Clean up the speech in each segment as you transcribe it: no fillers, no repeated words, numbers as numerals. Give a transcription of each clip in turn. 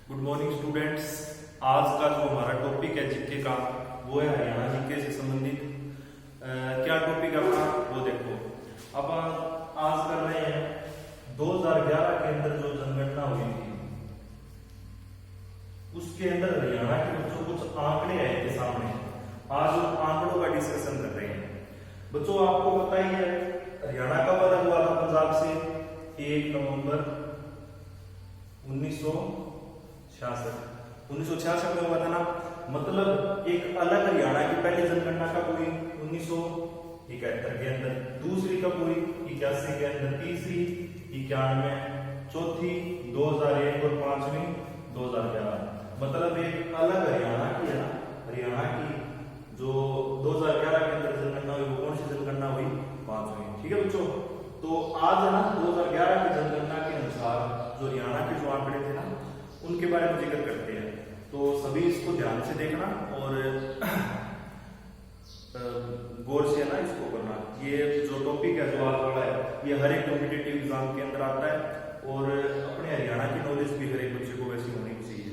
Good morning students. आज का जो हमारा टॉपिक है जीके का वो है हरियाणा जीके से संबंधित। क्या टॉपिक है अपना वो देखो। अब आज कर रहे हैं 2011 के अंदर जो जनगणना हुई थी उसके अंदर हरियाणा के बच्चों कुछ आंकड़े आए थे सामने। आज उन आंकड़ों का डिस्कशन कर रहे हैं। बच्चों आपको पता ही है हरियाणा कब अलग हुआ था पंजाब से? 1 नवंबर 1966 में हुआ था ना। मतलब एक अलग हरियाणा की पहली जनगणना कब हुई? 1971 के अंदर। दूसरी कब हुई? 81 के अंदर। तीसरी 91, चौथी 2001 और पांचवी 2011। मतलब एक अलग हरियाणा की है ना। हरियाणा की जो 2011 के अंदर जनगणना हुई वो कौन सी जनगणना हुई? पांचवी। ठीक है बच्चों। तो आज है ना 2011 की जनगणना के अनुसार जो हरियाणा के जो आंकड़े थे ना उनके बारे में जिक्र करते हैं। तो सभी इसको ध्यान से देखना और गौर से ना इसको करना। ये जो टॉपिक है जो आज वाला है ये हर एक कॉम्पिटिटिव एग्जाम के अंदर आता है और अपने हरियाणा की नॉलेज भी हर एक बच्चे को वैसी होनी चाहिए।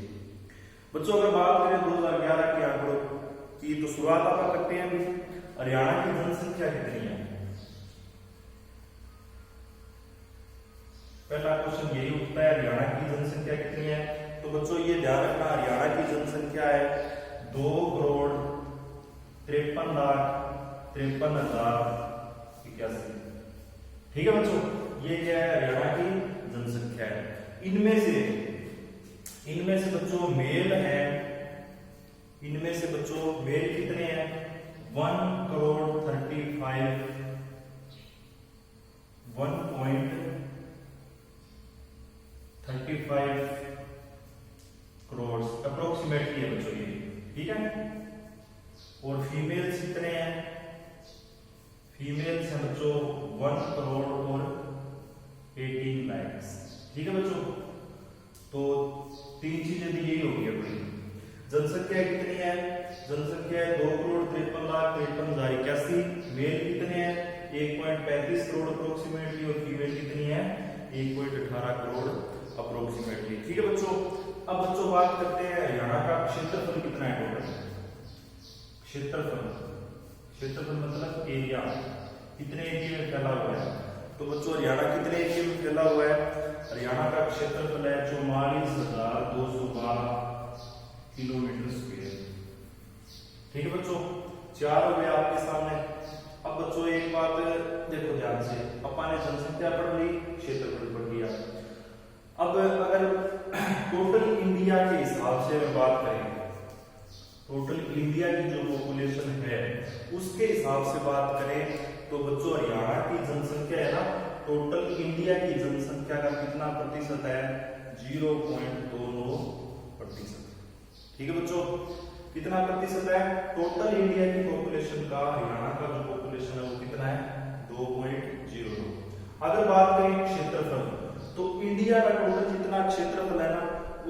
बच्चों अगर बात करें 2011 के आंकड़ों की तो शुरुआत आप करते हैं। हरियाणा की जनसंख्या कितनी है? पहला क्वेश्चन यही उठता है, हरियाणा की जनसंख्या कितनी है? तो बच्चों ये ध्यान रखना हरियाणा की जनसंख्या है 2,53,53,81। ठीक है बच्चों, ये क्या है? हरियाणा की जनसंख्या है। इनमें से बच्चों मेल है, इनमें से बच्चों मेल कितने हैं? 1,35 करोड़ अप्रोक्सीमेटली है बच्चों ये। ठीक है। और फीमेल्स कितने हैं? फीमेल्स हैं बच्चों 1 करोड़ और 18 लाख। ठीक है बच्चों। तो तीन चीजें दी यही होगी अपनी। जनसंख्या कितनी है? जनसंख्या है 2,53,53,81। मेल कितने हैं? 1.35 करोड़ अप्रोक्सीमेटली और फीमेल कितनी है? 1.18 करोड़ अप्रोक्सीमेटली। ठीक है बच्चों। अब बच्चों बात करते हैं हरियाणा का क्षेत्रफल कितना है टोटल। क्षेत्रफल मतलब एरिया, कितने एरिया में फैला हुआ है? तो बच्चों हरियाणा कितने एरिया में फैला हुआ है? हरियाणा का क्षेत्रफल है 44,212 किलोमीटर स्क्वायर। ठीक है बच्चों, 4 हो गए आपके सामने। अब बच्चों एक बात देखो ध्यान से, अपन ने जनसंख्या पढ़ ली, क्षेत्रफल पढ़ लिया। अब अगर टोटल इंडिया के हिसाब से बात करें, टोटल इंडिया की जो पॉपुलेशन है उसके हिसाब से बात करें तो बच्चों हरियाणा की जनसंख्या है ना, टोटल इंडिया की जनसंख्या का कितना प्रतिशत है? 0.29%। ठीक है बच्चों, कितना प्रतिशत है? टोटल इंडिया की पॉपुलेशन का हरियाणा का जो पॉपुलेशन है वो कितना है? 2.02। अगर बात करें क्षेत्रफल तो इंडिया का टोटल जितना क्षेत्रफल है ना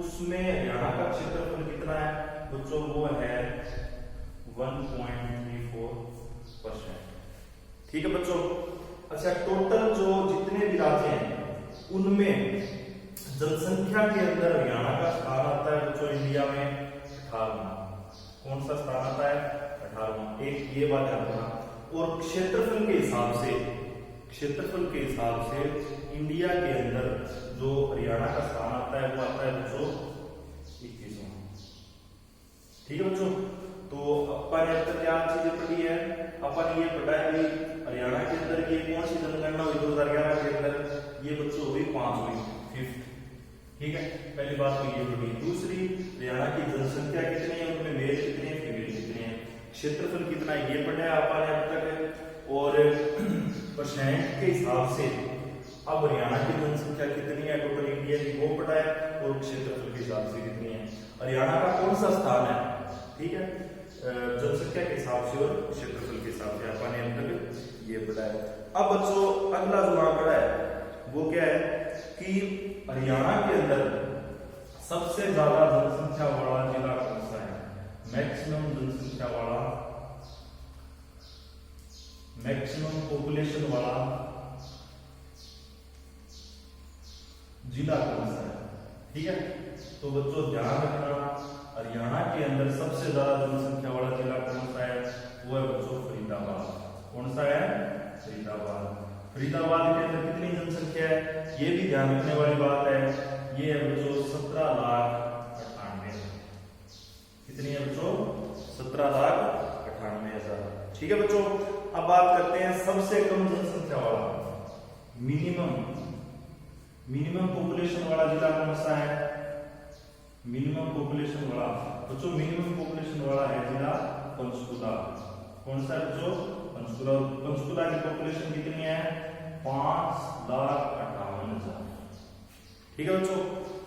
उसमें हरियाणा का क्षेत्रफल कितना है बच्चों? वो है 1.34%। ठीक है बच्चों। अच्छा, टोटल जो जितने भी राज्य हैं उनमें जनसंख्या के अंदर हरियाणा का स्थान आता है बच्चों इंडिया में 18वां। कौन सा स्थान आता है? 18वां। एक ये बात ध्यान रखना। और क्षेत्रफल के हिसाब से इंडिया के अंदर जो हरियाणा का स्थान आता है वो आता है बच्चों 21वां। ठीक है बच्चों। तो अपन ने अब तक क्या चीजें पढ़ी है? अपन ये पढ़ा है हरियाणा के अंदर ये कौन सी जनगणना हुई 2011 के अंदर? ये बच्चों हुई 5वीं, 5th। ठीक है, पहली बात तो ये पढ़ी। दूसरी, हरियाणा की जनसंख्या कितनी है, उनमें मेल कितने हैं, फीमेल कितने हैं, क्षेत्रफल कितना है ये पढ़ा है अपन ने अब तक। और परसेंट के हिसाब से अब हरियाणा की जनसंख्या कितनी है टोटल इंडिया की वो पढ़ा है और क्षेत्रफल के हिसाब से कितनी है, हरियाणा का कौन सा स्थान है। ठीक है, जनसंख्या के हिसाब से और क्षेत्रफल के हिसाब से अपन ने अब तक ये पढ़ा है। अब बच्चों अगला जो आंकड़ा है वो क्या है कि हरियाणा के अंदर सबसे ज्यादा जनसंख्या वाला जिला कौन सा है? मैक्सिमम जनसंख्या वाला, मैक्सिमम पॉपुलेशन वाला जिला कौन सा है? ठीक है, तो बच्चों ध्यान रखना, हरियाणा के अंदर सबसे ज्यादा जनसंख्या वाला जिला कौन सा है? वो है बच्चों फरीदाबाद। कौन सा है? फरीदाबाद। फरीदाबाद के अंदर कितनी जनसंख्या है? ये भी ध्यान रखने वाली बात है। ये है बच्चों 17,98,000। कितनी है बच्चों? 17,98,000। ठीक है बच्चों, अब बात करते हैं सबसे कम जनसंख्या वाला, मिनिमम पॉपुलेशन वाला जिला कौन सा है? मिनिमम पॉपुलेशन वाला बच्चों, मिनिमम पॉपुलेशन वाला है जिला पंचकुला। कौन सा है बच्चों? पंचकुला। पंचकुला की पॉपुलेशन कितनी है? 5,58,000। ठीक है बच्चों,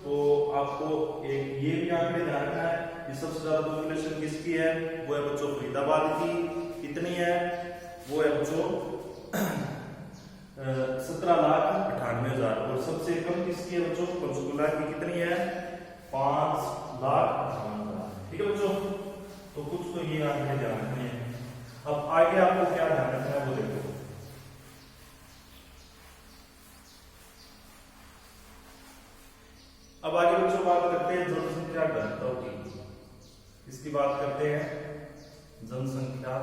तो आपको एक ये भी आंकड़े ध्यान रखना है कि सबसे ज्यादा पॉपुलेशन किसकी है? वो है बच्चों फरीदाबाद की। कितनी है? वो है बच्चों 17,98,000। और सबसे कम किसकी है बच्चों? पंचकुला की। कितनी है? 5,58,000। ठीक है बच्चों, तो कुछ तो ये आंकड़े ध्यान रखने हैं। अब आगे आपको क्या ध्यान रखना है वो देखो। अब आगे बच्चों बात करते हैं जनसंख्या घनत्व की। इसकी बात करते हैं जनसंख्या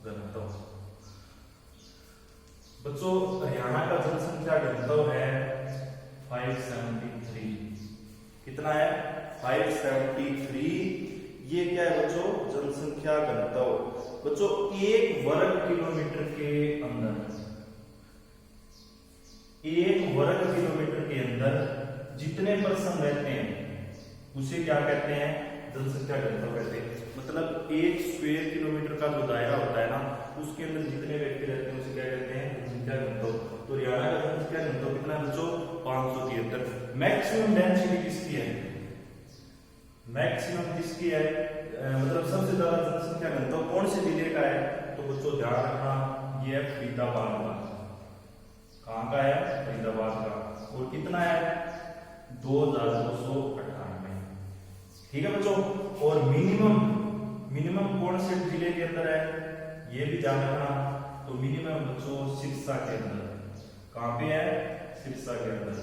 घनत्व। बच्चों हरियाणा का जनसंख्या घनत्व है 573। कितना है? 573। ये क्या है बच्चों? जनसंख्या घनत्व। बच्चों 1 वर्ग किलोमीटर के अंदर, 1 वर्ग किलोमीटर के अंदर जितने पर्सन रहते हैं उसे क्या कहते हैं? जनसंख्या घनत्व कहते हैं। मतलब 1 स्क्वायर किलोमीटर का जो दायरा होता है ना, उसके अंदर जितने व्यक्ति रहते हैं उसे क्या कहते हैं? जनसंख्या घनत्व। तो हरियाणा का जनसंख्या घनत्व कितना है बच्चों? 573। मैक्सिमम डेंसिटी किसकी है? मैक्सिमम किसकी है? मतलब सबसे ज्यादा जनसंख्या घनत्व कौन से जिले का है? तो बच्चों ध्यान रखना, ये है फरीदाबाद का। कहां का है? फरीदाबाद का। और कितना है? 2,298। ठीक है बच्चों, और मिनिमम कौन से जिले के अंदर है? ये भी ध्यान रखना। तो मिनिमम बच्चों सिरसा के अंदर। कहां पे है? सिरसा के अंदर।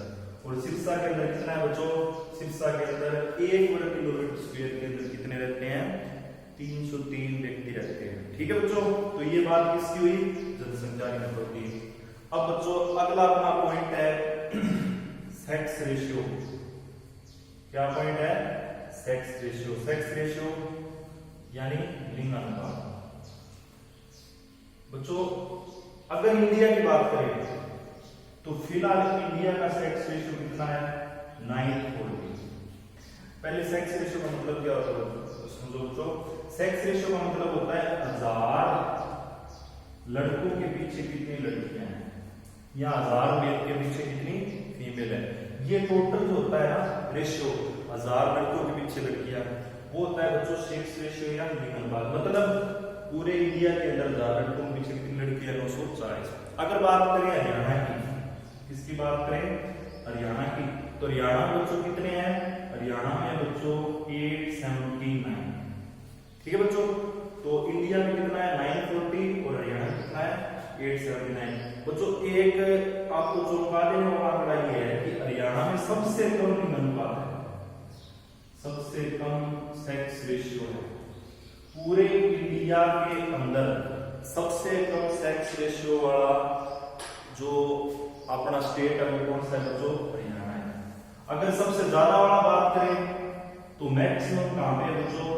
और सिरसा के अंदर कितना है बच्चों? सिरसा के अंदर 1 वर्ग किलोमीटर स्क्वायर के अंदर कितने रहते हैं? 303 व्यक्ति रहते हैं। ठीक है बच्चों, तो ये बात किसकी हुई? जनसंख्या घनत्व की। अब बच्चों अगला अपना पॉइंट है सेक्स रेशियो। क्या पॉइंट है? Sex ratio. सेक्स रेशियो यानी लिंग अनुपात। बच्चों अगर इंडिया की बात करें तो फिलहाल इंडिया का सेक्स रेशियो कितना है? 9:40। पहले सेक्स रेशियो का मतलब क्या होता है समझो बच्चों। सेक्स रेशियो का मतलब होता है 1000 लड़कों के पीछे कितनी लड़कियां हैं, या 1000 मेल के पीछे कितनी फीमेल है। ये टोटल जो होता है ना रेशियो, 1000 लड़कों के पीछे लड़कियां, वो होता है बच्चों सेक्स रेशियो या लिंग अनुपात। मतलब पूरे इंडिया के अंदर 1000 लड़कों के पीछे कितनी लड़कियां? 940। अगर बात करें हरियाणा की, किसकी बात करें? हरियाणा की, तो हरियाणा में बच्चों कितने हैं? हरियाणा में बच्चों 879। ठीक है बच्चों, तो इंडिया में कितना है? 940 और हरियाणा में कितना है? 879। बच्चों एक आपको चौंका देने वाला आंकड़ा ये है कि हरियाणा में सबसे कम लिंग अनुपात है, सबसे कम सेक्स रेशियो है पूरे इंडिया के अंदर। सबसे कम सेक्स रेशियो वाला जो अपना स्टेट है वो कौन सा है बच्चों? हरियाणा है। अगर सबसे ज्यादा वाला बात करें तो मैक्सिमम कहां पे है बच्चों?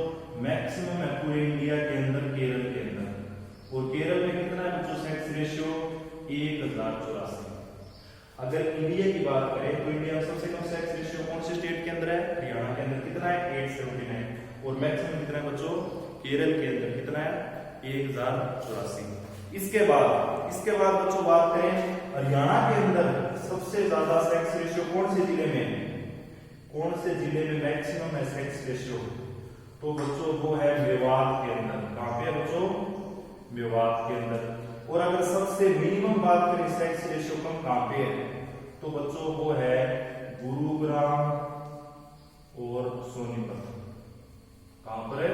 मैक्सिमम है पूरे इंडिया के अंदर केरल के अंदर। और केरल में कितना है बच्चों सेक्स रेशियो? 1084। अगर इंडिया की बात करें तो इंडिया में सबसे कम सेक्स रेशियो कौन से स्टेट के अंदर है? हरियाणा के अंदर। कितना है? 879। और मैक्सिमम कितना है बच्चों? केरल के अंदर। कितना है? 1084। इसके बाद बच्चों बात करें हरियाणा के अंदर सबसे ज्यादा सेक्स रेशियो कौन से जिले में? कौन से जिले में मैक्सिमम है सेक्स रेशियो? तो बच्चों वो है मेवात के अंदर। कहां पे है बच्चों? मेवात के अंदर। और अगर सबसे मिनिमम बात करें सेक्स रेशियो कम कहां पे है तो बच्चों वो है गुरुग्राम और सोनीपत। कहां पर है?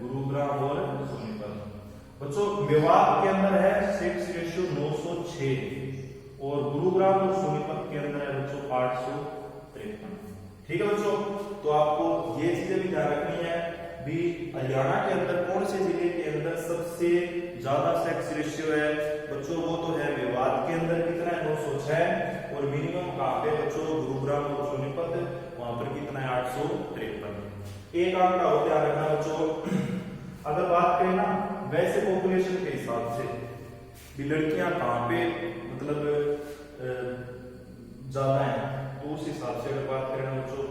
गुरुग्राम और सोनीपत। बच्चों मेवात के अंदर है सेक्स रेशियो 906 और गुरुग्राम और सोनीपत के अंदर है बच्चों 853। ठीक है बच्चों, तो आपको ये चीजें भी ध्यान रखनी है भी हरियाणा के अंदर कौन से जिले के अंदर सबसे ज्यादा सेक्स रेशियो है बच्चों, वो तो है मेवात के अंदर कितना है 906 और मिनिमम कहाँ पे बच्चों गुरुग्राम और सोनीपत, वहां पर कितना है 853। एक आंकड़ा और ध्यान रखना बच्चों, अगर बात करें ना वैसे पॉपुलेशन के हिसाब से भी लड़कियां कहाँ पे मतलब ज्यादा है, तो उस हिसाब से अगर बात करें बच्चों तो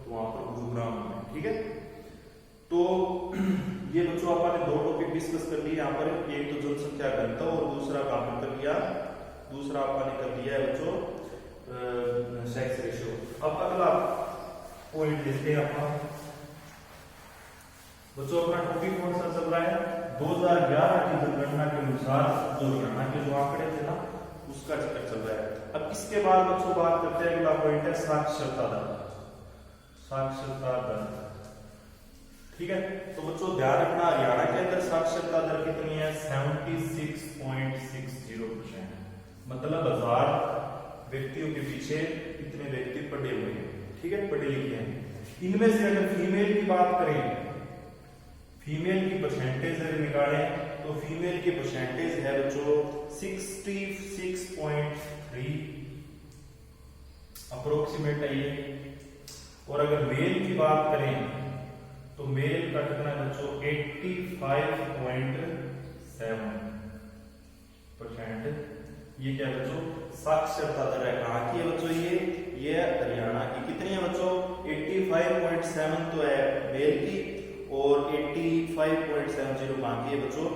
वहां पर गुरुग्राम में। ठीक है, तो ये बच्चों आपने दो टॉपिक डिस्कस कर लिए यहाँ पर, एक तो जनसंख्या घनत्व और दूसरा काम कर लिया, दूसरा आपने कर लिया है बच्चों सेक्स रेशियो। अब अगला पॉइंट देखते हैं अपना बच्चों, अपना टॉपिक कौन सा चल रहा है 2011 की जनगणना के अनुसार जो हरियाणा के जो आंकड़े थे ना उसका जिक्र चल रहा है। अब इसके बाद बच्चों बात करते हैं, अगला पॉइंट है साक्षरता दर। साक्षरता दर, ठीक है, तो बच्चों ध्यान रखना हरियाणा के अंदर साक्षरता दर कितनी है 76.60%, मतलब 1000 व्यक्तियों के पीछे इतने व्यक्ति पढ़े हुए हैं। ठीक है, पढ़े लिखे हैं। इनमें से अगर फीमेल की बात करें, फीमेल की परसेंटेज अगर निकालें तो फीमेल की परसेंटेज है बच्चों 66.3 अप्रोक्सीमेट है ये, और अगर मेल की बात करें तो मेल का कितना है बच्चों 85.7%। ये क्या बच्चों साक्षरता दर है, कहाँ की है बच्चों ये हरियाणा की। कितनी है बच्चों 85.7 तो है मेल की और 85.70 कहाँ की है बच्चों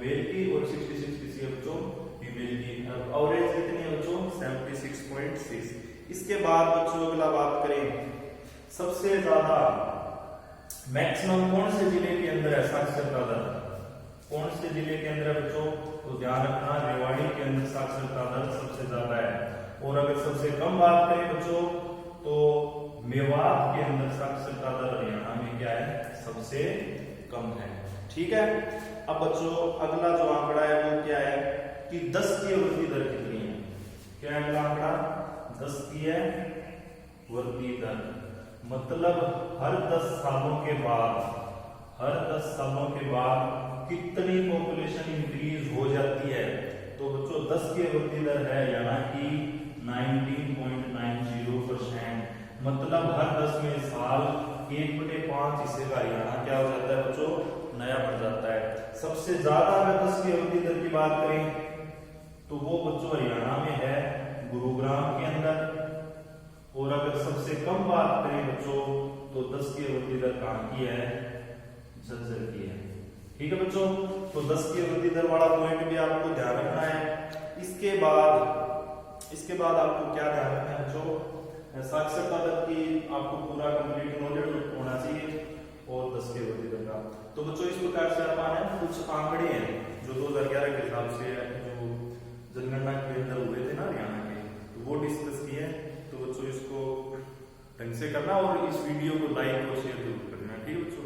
मेल की, और 66 किसी है बच्चों फीमेल की। एवरेज कितनी है बच्चों 76.6। इसके बाद बच्चों अगला बात करें सबसे ज्यादा मैक्सिमम कौन से जिले के अंदर है साक्षरता दर, कौन से जिले के अंदर है बच्चों, तो ध्यान रखना रेवाड़ी के अंदर साक्षरता दर सबसे ज्यादा है। और अगर सबसे कम बात करें बच्चों तो मेवात के अंदर साक्षरता दर हरियाणा में क्या है सबसे कम है। ठीक है, अब बच्चों अगला जो आंकड़ा है वो क्या है कि 10 की वृद्धि दर कितनी है। क्या है अगला आंकड़ा 10 की है वृद्धि दर, मतलब हर 10 सालों के बाद कितनी पॉपुलेशन इंक्रीज हो जाती है। तो बच्चों 10 की वृद्धि दर है हरियाणा की 19.90%, मतलब हर 10 में साल 1/5 हिस्से का हरियाणा क्या हो जाता है बच्चों नया बढ़ जाता है। सबसे ज्यादा अगर 10 की वृद्धि दर की बात करें तो वो बच्चों हरियाणा में है गुरुग्राम के अंदर, और अगर सबसे कम बात करें बच्चों तो 10 की वृद्धि दर कहाँ की है झज्जर की है। ठीक है बच्चों, तो 10 की वृद्धि दर वाला पॉइंट भी आपको ध्यान रखना है। इसके बाद आपको क्या ध्यान रखना है बच्चों साक्षरता दर की आपको पूरा कंप्लीट नॉलेज होना चाहिए और 10 की वृद्धि दर का। तो बच्चों इस प्रकार से आपने कुछ आंकड़े हैं जो 2011 के हिसाब से जो जनगणना के अंदर हुए थे ना हरियाणा के, तो वो डिस्कस किए। तो बच्चों इसको ढंग से करना और इस वीडियो को लाइक और शेयर जरूर करना। ठीक है बच्चों।